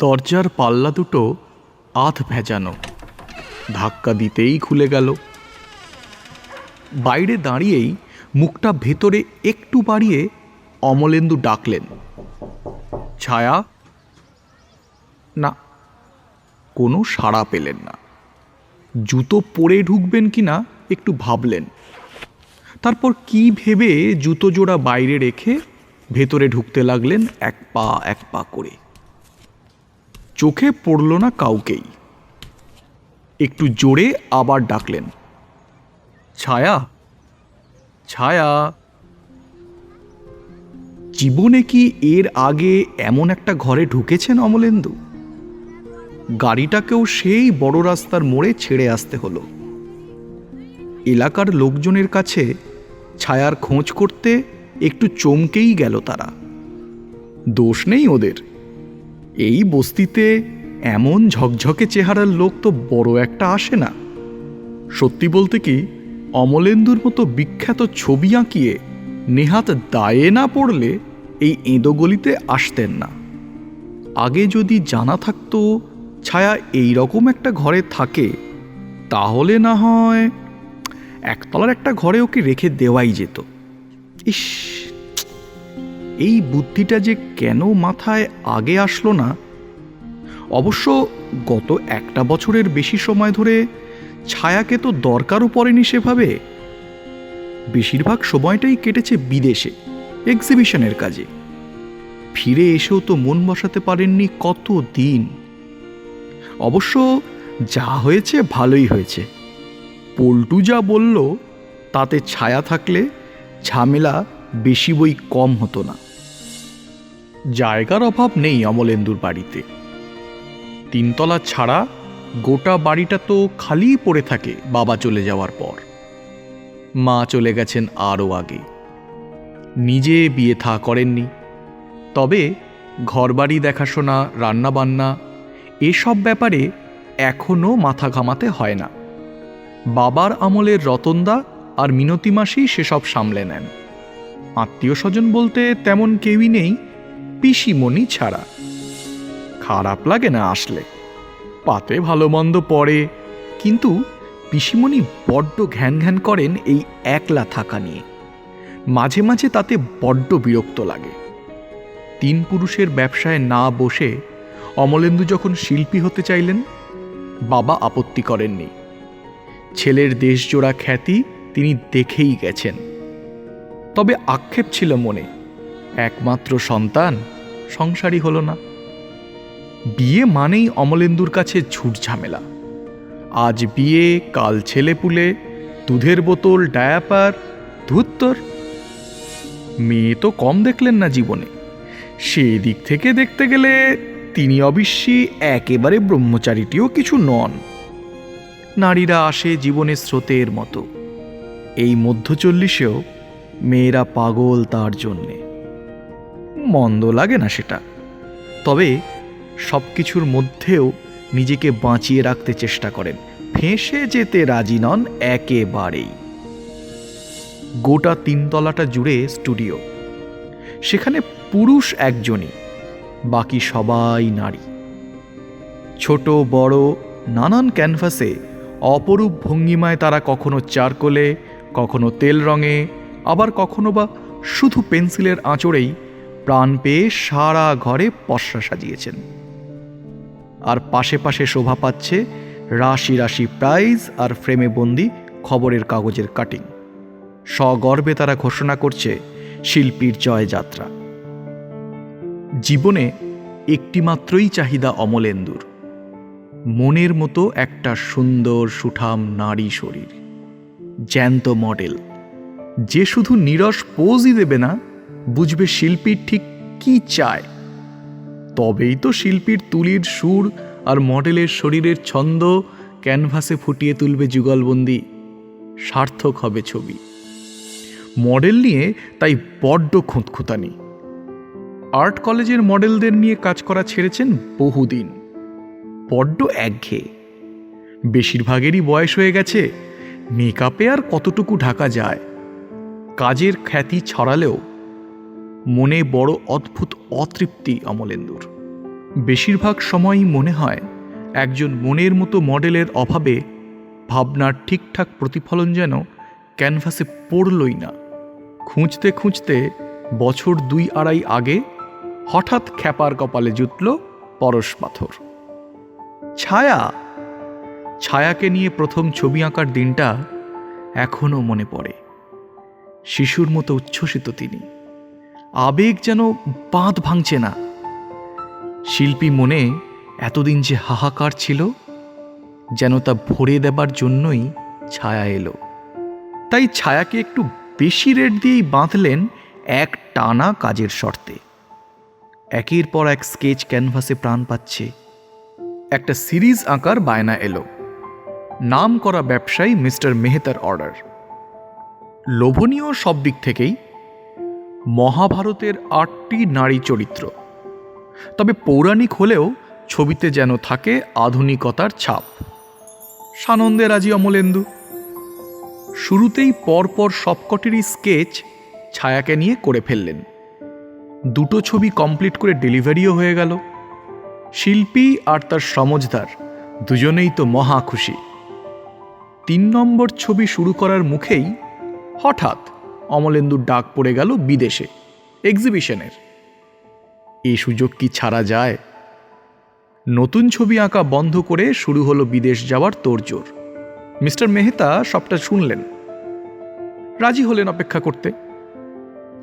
দরজার পাল্লা দুটো আধ ভেজানো, ধাক্কা দিতেই খুলে গেল। বাইরে দাঁড়িয়েই মুখটা ভেতরে একটু বাড়িয়ে অমলেন্দু ডাকলেন, ছায়া। না, কোনো সাড়া পেলেন না। জুতো পরে ঢুকবেন কিনা একটু ভাবলেন, তারপর কি ভেবে জুতো জোড়া বাইরে রেখে ভেতরে ঢুকতে লাগলেন এক পা এক পা করে। চোখে পড়ল না কাউকেই। একটু জোরে আবার ডাকলেন, ছায়া, ছায়া। জীবনে কি এর আগে এমন একটা ঘরে ঢুকেছেন অমলেন্দু? গাড়িটাকেও সেই বড় রাস্তার মোড়ে ছেড়ে আসতে হলো। এলাকার লোকজনের কাছে ছায়ার খোঁজ করতে একটু চমকেই গেল তারা। দোষ নেই ওদের, এই বস্তিতে এমন ঝকঝকে চেহারার লোক তো বড় একটা আসে না। সত্যি বলতে কি, অমলেন্দুর মতো বিখ্যাত ছবি আঁকিয়ে নেহাত দায়ে না পড়লে এই এঁদোগলিতে আসতেন না। আগে যদি জানা থাকতো ছায়া এই রকম একটা ঘরে থাকে, তাহলে না হয় একতলার একটা ঘরে ওকে রেখে দেওয়াই যেত। ইস, এই বুদ্ধিটা যে কেন মাথায় আগে আসলো না। অবশ্য গত একটা বছরের বেশি সময় ধরে ছায়াকে তো দরকারও পড়েনি সেভাবে। বেশিরভাগ সময়টাই কেটেছে বিদেশে এক্সিবিশনের কাজে। ফিরে এসেও তো মন বসাতে পারেননি কত দিন। অবশ্য যা হয়েছে ভালোই হয়েছে। পল্টু যা বলল তাতে ছায়া থাকলে ঝামেলা বেশি বই কম হতো না। জায়গার অভাব নেই অমলেন্দুর বাড়িতে। 3 তলা ছাড়া গোটা বাড়িটা তো খালিই পড়ে থাকে বাবা চলে যাওয়ার পর। মা চলে গেছেন আরও আগে। নিজে বিয়ে থা করেননি, তবে ঘরবাড়ি দেখাশোনা, রান্নাবান্না এসব ব্যাপারে এখনও মাথা ঘামাতে হয় না। বাবার আমলের রতনদা আর মিনতি মাসি সেসব সামলে নেন। আত্মীয় স্বজন বলতে তেমন কেউই নেই, পিসিমণি ছাড়া। খারাপ লাগে না আসলে, পাতে ভালো মন্দ পড়ে, কিন্তু পিসিমণি বড্ড ঘ্যান ঘ্যান করেন এই একলা থাকা নিয়ে। মাঝে মাঝে তাতে বড্ড বিরক্ত লাগে। 3 পুরুষের ব্যবসায় না বসে অমলেন্দু যখন শিল্পী হতে চাইলেন, বাবা আপত্তি করেননি। ছেলের দেশজোড়া খ্যাতি তিনি দেখেই গেছেন। তবে আক্ষেপ ছিল মনে, একমাত্র সন্তান, সংসারই হলো না। বিয়ে মানেই অমলেন্দুর কাছে ঝুট ঝামেলা। আজ বিয়ে, কাল ছেলেপুলে, দুধের বোতল, ডায়াপার, ধুত্তর। মেয়ে তো কম দেখলেন না জীবনে। সেদিক থেকে দেখতে গেলে তিনি অবশ্যই একেবারে ব্রহ্মচারীটিও কিছু নন। নারীরা আসে জীবনের স্রোতের মতো। এই মধ্য 40-এও মেয়েরা পাগল তার জন্যে। মন্দ লাগে না সেটা, তবে সব কিছুর মধ্যেও নিজেকে বাঁচিয়ে রাখতে চেষ্টা করেন, ফেঁসে যেতে রাজি নন একেবারেই। গোটা 3 তলাটা জুড়ে স্টুডিও। সেখানে পুরুষ একজনই, বাকি সবাই নারী। ছোট বড় নানান ক্যানভাসে অপরূপ ভঙ্গিমায় তারা কখনো চারকোলে, কখনো তেল রঙে, আবার কখনো বা শুধু পেন্সিলের আঁচড়েই প্রাণ পেয়ে সারা ঘরে পসরা সাজিয়েছেন। আর পাশে পাশে শোভা পাচ্ছে রাশি রাশি প্রাইজ আর ফ্রেমে বন্দি খবরের কাগজের কাটিং। সগর্বে তারা ঘোষণা করছে শিল্পীর জয়যাত্রা। জীবনে একটিমাত্রই চাহিদা অমলেন্দুর, মনের মতো একটা সুন্দর সুঠাম নারী শরীর, জ্যান্ত মডেল, যে শুধু নিরস পোজই দেবে না, বুঝবে শিল্পীর ঠিক কি চায়। তবেই তো শিল্পীর তুলির সুর আর মডেলের শরীরের ছন্দ ক্যানভাসে ফুটিয়ে তুলবে যুগলবন্দি। সার্থক হবে ছবি। মডেল নিয়ে তাই বড্ড খুঁতখুঁতানি। আর্ট কলেজের মডেলদের নিয়ে কাজ করা ছেড়েছেন বহুদিন। বড্ড একঘেয়ে। বেশিরভাগেরই বয়স হয়ে গেছে, মেকআপে আর কতটুকু ঢাকা যায়। কাজের খ্যাতি ছড়ালেও মনে বড় অদ্ভুত অতৃপ্তি অমলেন্দুর। বেশিরভাগ সময়ই মনে হয় একজন মনের মতো মডেলের অভাবে ভাবনার ঠিকঠাক প্রতিফলন যেন ক্যানভাসে পড়লই না। খুঁজতে খুঁজতে বছর 2-2.5 আগে হঠাৎ খ্যাপার কপালে জুটল পরশ পাথর। ছায়াকে নিয়ে প্রথম ছবি আঁকার দিনটা এখনো মনে পড়ে। শিশুর মতো উচ্ছ্বসিত তিনি, আবেগ যেন বাঁধ ভাঙছে না। শিল্পী মনে এতদিন যে হাহাকার ছিল, যেন তা ভরে দেবার জন্যই ছায়া এলো। তাই ছায়াকে একটু বেশি রেট দিয়েই বাঁধলেন এক টানা কাজের শর্তে। একের পর এক স্কেচ ক্যানভাসে প্রাণ পাচ্ছে। একটা সিরিজ আঁকার বায়না এলো। নাম করা ব্যবসায়ী মিস্টার মেহতার অর্ডার। লোভনীয় সব দিক থেকেই, মহাভারতের 8টি নারী চরিত্র, তবে পৌরাণিক হলেও ছবিতে যেন থাকে আধুনিকতার ছাপ। সানন্দে রাজি অমলেন্দু। শুরুতেই পরপর সবকটিরই স্কেচ ছায়াকে নিয়ে করে ফেললেন। 2টো ছবি কমপ্লিট করে ডেলিভারিও হয়ে গেল। শিল্পী আর তার সমজদার দুজনেই তো মহা খুশি। 3 নম্বর ছবি শুরু করার মুখেই হঠাৎ অমলেন্দুর ডাক পড়ে গেল বিদেশে, এক্সিবিশনের। এই সুযোগ কি ছাড়া যায়? নতুন ছবি আঁকা বন্ধ করে শুরু হলো বিদেশ যাওয়ার তোড়জোড়। মিস্টার মেহতা সবটা শুনলেন, রাজি হলেন অপেক্ষা করতে।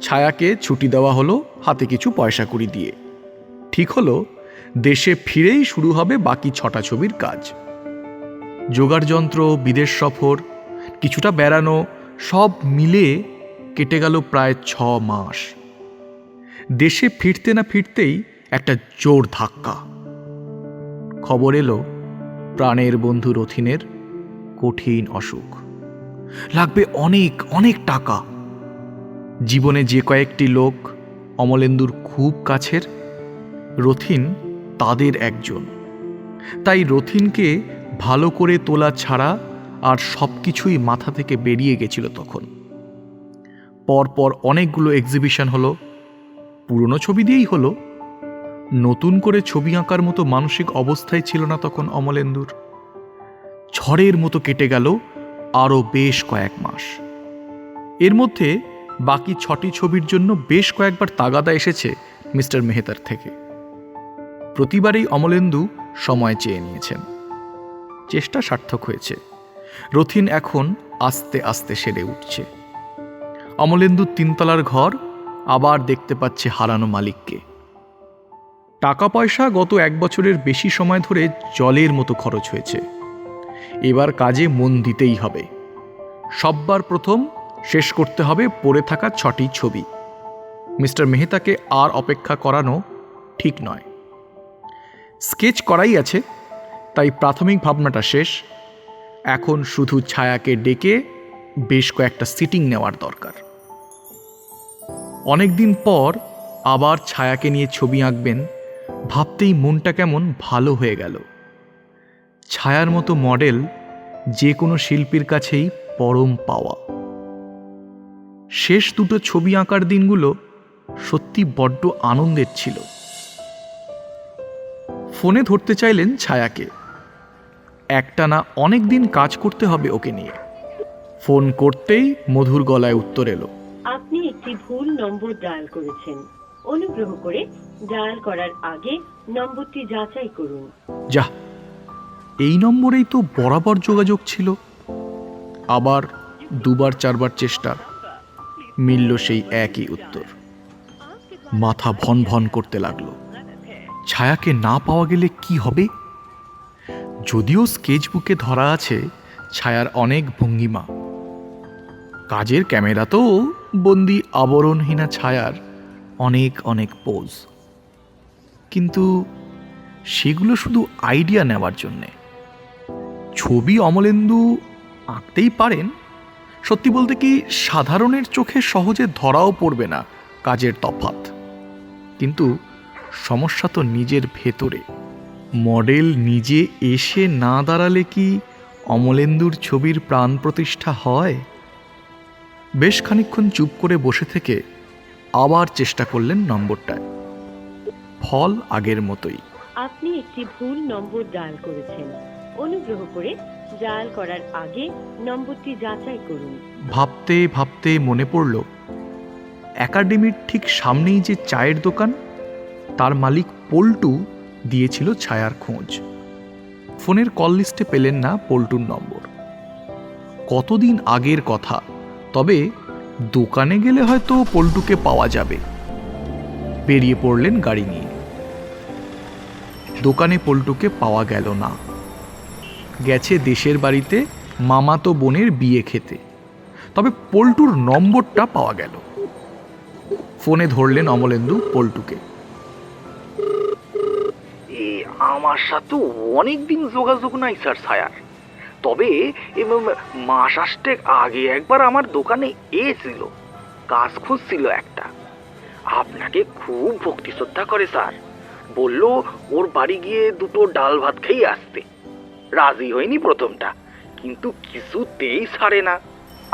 ছায়াকে ছুটি দেওয়া হলো হাতে কিছু পয়সা কড়ি দিয়ে। ঠিক হলো দেশে ফিরেই শুরু হবে বাকি 6টা ছবির কাজ। জোগাড় যন্ত্র, বিদেশ সফর, কিছুটা বেড়ানো, সব মিলে কেটে গেল প্রায় 6 মাস। দেশে ফিরতে না ফিরতেই একটা জোর ধাক্কা। খবর এলো প্রাণের বন্ধু রথিনের কঠিন অসুখ। লাগবে অনেক অনেক টাকা। জীবনে যে কয়েকটি লোক অমলেন্দুর খুব কাছের, রথিন তাদের একজন। তাই রথিনকে ভালো করে তোলা ছাড়া আর সব কিছুই মাথা থেকে বেরিয়ে গেছিল তখন। পরপর অনেকগুলো এক্সিবিশন হলো, পুরনো ছবি দিয়েই হলো। নতুন করে ছবি আঁকার মতো মানসিক অবস্থায় ছিল না তখন অমলেন্দুর। ঝড়ের মতো কেটে গেল আরও বেশ কয়েক মাস। এর মধ্যে বাকি 6টি ছবির জন্য বেশ কয়েকবার তাগাদা এসেছে মিস্টার মেহতার থেকে। প্রতিবারেই অমলেন্দু সময় চেয়ে নিয়েছেন। চেষ্টা সার্থক হয়েছে। রথিন এখন আস্তে আস্তে সেরে উঠছে। অমলেন্দুর 3 তলার ঘর আবার দেখতে পাচ্ছে হারানো মালিককে। টাকা পয়সা গত 1 বছরের বেশি সময় ধরে জলের মতো খরচ হয়েছে। এবার কাজে মন দিতেই হবে। সববার প্রথম শেষ করতে হবে পড়ে থাকা 6টি ছবি। মিস্টার মেহতাকে আর অপেক্ষা করানো ঠিক নয়। স্কেচ করাই আছে, তাই প্রাথমিক ভাবনাটা শেষ। এখন শুধু ছায়াকে ডেকে বেশ কয়েকটা সিটিং নেওয়ার দরকার। অনেকদিন পর আবার ছায়াকে নিয়ে ছবি আঁকবেন ভাবতেই মনটা কেমন ভালো হয়ে গেল। ছায়ার মতো মডেল যে কোনো শিল্পীর কাছেই পরম পাওয়া। শেষ 2টো ছবি আঁকার দিনগুলো সত্যি বড্ড আনন্দের ছিল। ফোনে ধরতে চাইলেন ছায়াকে। একটানা অনেক দিন কাজ করতে হবে ওকে নিয়ে। ফোন করতেই মধুর গলায় উত্তর এলো, আপনি একটি ভুল নম্বর ডায়াল করেছেন। অনুগ্রহ করে ডায়াল করার আগে নম্বরটি যাচাই করুন। যা, এই নম্বরেই তো বরাবর যোগাযোগ ছিল। আবার 2-4বার চেষ্টা, মিলল সেই একই উত্তর। মাথা ভন ভন করতে লাগলো। ছায়াকে না পাওয়া গেলে কি হবে? যদিও স্কেচবুকে ধরা আছে ছায়ার অনেক ভঙ্গিমা, কাজের ক্যামেরাতেও বন্দি আবরণহীনা ছায়ার অনেক অনেক পোজ, কিন্তু সেগুলো শুধু আইডিয়া নেওয়ার জন্যে। ছবি অমলেন্দু আঁকতেই পারেন, সত্যি বলতে কি সাধারণের চোখে সহজে ধরাও পড়বে না কাজের তফাৎ। কিন্তু সমস্যা তো নিজের ভেতরে। মডেল নিজে এসে না দাঁড়ালে কি অমলেন্দুর ছবির প্রাণ প্রতিষ্ঠা হয়? বেশ খানিকক্ষণ চুপ করে বসে থেকে আবার চেষ্টা করলেন নম্বরটায়। ফল আগের মতোই। আপনি একটি ভুল নম্বর ডায়াল করেছেন। অনুগ্রহ করে ডায়াল করার আগে নম্বরটি যাচাই করুন। ভাবতে ভাবতে মনে পড়ল একাডেমির ঠিক সামনেই যে চায়ের দোকান, তার মালিক পল্টু দিয়েছিল ছায়ার খোঁজ। ফোনের কল লিস্টে পেলেন না পল্টুর নম্বর। কতদিন আগের কথা, তবে দোকানে গেলে হয়তো পল্টুকে পাওয়া যাবে। বেরিয়ে পড়লেন গাড়ি নিয়ে। দোকানে পল্টুকে পাওয়া গেল না। গেছে দেশের বাড়িতে মামাতো বোনের বিয়ে খেতে। তবে পল্টুর নম্বরটা পাওয়া গেল। ফোনে ধরলেন অমলেন্দু পল্টুকে। আমার সাথে অনেকদিন যোগাযোগ নাই স্যার ছায়ার, তবে মাস আষ্টেক আগে একবার আমার দোকানে এসেছিল, কাজ খুঁজছিল একটা। আপনাকে খুব ভক্তি শ্রদ্ধা করে স্যার, বলল ওর বাড়ি গিয়ে দুটো ডাল ভাত খেয়ে আসতে। রাজি হয়নি প্রথমটা, কিন্তু কিছুতেই ছাড়ে না।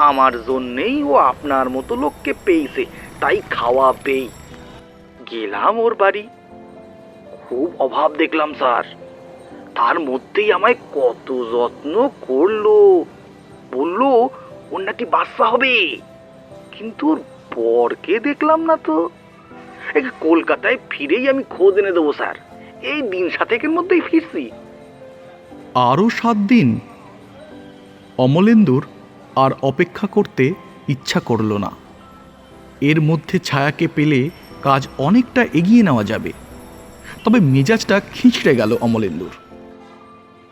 আমার জন্যেই ও আপনার মতো লোককে পেয়েছে, তাই খাওয়াবেই। গেলাম ওর বাড়ি, খুব অভাব দেখলাম স্যার। তার মধ্যেই আমায় কত যত্ন করলো, বলল ওর নাকি বাচ্চা হবে, কিন্তু ওর বরকে দেখলাম না তো। কলকাতায় ফিরেই আমি খোঁজ এনে দেবো স্যার, এই দিন সাতেকের মধ্যেই ফিরছি। আরও 7 দিন। অমলেন্দুর আর অপেক্ষা করতে ইচ্ছা করল না। এর মধ্যে ছায়াকে পেলে কাজ অনেকটা এগিয়ে নেওয়া যাবে। তবে মেজাজটা খিঁচড়ে গেল অমলেন্দুর।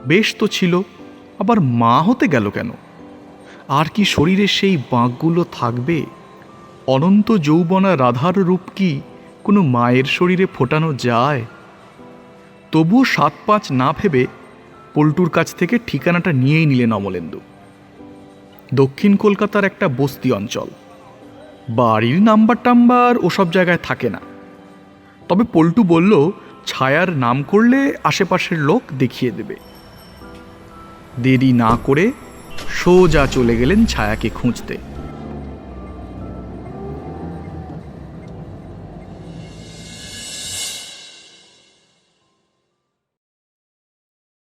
বেশ তো ছিল, আবার মা হতে গেল কেন? আর কি শরীরে সেই বাঁকগুলো থাকবে? অনন্ত যৌবনা রাধার রূপ কি কোনো মায়ের শরীরে ফোটানো যায়? তবুও 7-5 না ভেবে পল্টুর কাছ থেকে ঠিকানাটা নিয়েই নিলেন অমলেন্দু। দক্ষিণ কলকাতার একটা বস্তি অঞ্চল। বাড়ির নাম্বার টাম্বার ওসব জায়গায় থাকে না। তবে পল্টু বলল ছায়ার নাম করলে আশেপাশের লোক দেখিয়ে দেবে। দেরি না করে সোজা চলে গেলেন ছায়াকে খুঁজতে।